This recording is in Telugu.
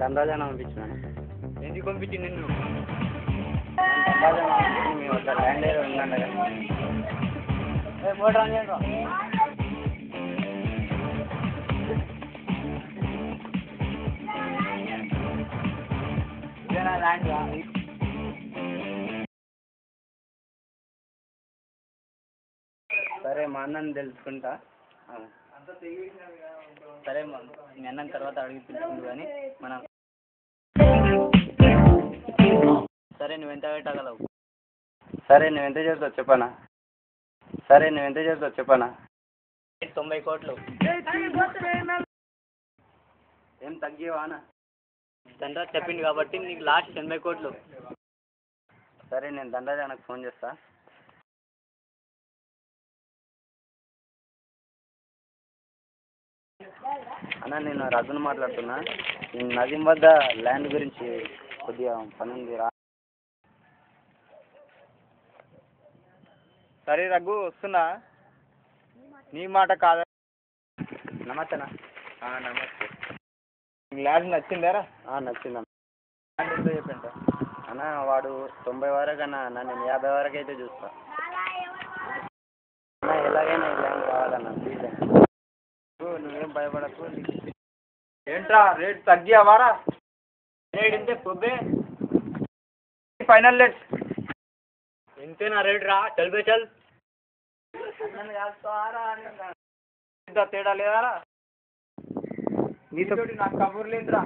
దండరాజాన్ని పంపించాను. ఎందుకు పంపించింది నిన్ను? దండరాజాన్ని పంపించి మేము ఒక ల్యాండ్ ఏరియా ఉందండి కదా. మోటార్ ఆన్ చేయండి రా. ఇదేనా ల్యాండ్ రా? సరే మా అన్నని తెలుసుకుంటా. సరే మీ అన్నని తర్వాత అడిగి తెలుసుకుంటు కానీ మనం. సరే నువ్వెంత పెట్టగలవు? సరే నువ్వెంత చేస్తావు చెప్పనా? సరే నువ్వెంత చేస్తావు చెప్పనా? 90 కోట్లు. ఏం తగ్గివానా? దండరాజ్ చెప్పింది కాబట్టి నీకు లాస్ట్ 80 కోట్లు. సరే నేను దండరాజానికి ఫోన్ చేస్తా. అన్న నేను రఘుని మాట్లాడుతున్నా. నదీం వద్ద ల్యాండ్ గురించి కొద్దిగా పని ఉంది రా. సరే రఘు వస్తున్నా. నీ మాట కాదా? నమస్తేనా? నమస్తే. ల్యాండ్ నచ్చిందారా? నచ్చిందన్న. ల్యాండ్ ఎంతో చెప్పంట అన్న వాడు 90 వరకు అన్న. నేను 50 వరకు అయితే చూస్తా అన్న. ఎలాగైనా ఈ ల్యాండ్ కావాలన్న ప్లీజ్. నువ్వేం భయపడకు. ఏంట్రా రేట్ తగ్గియావారా? రేట్ ఎంతే పొబ్బే? ఫైనల్ రేట్ ఎంతేనా రేట్ రా? చల్ బే చల్. తేడా లేదారా? నీతో నాకు కబుర్ లేదురా.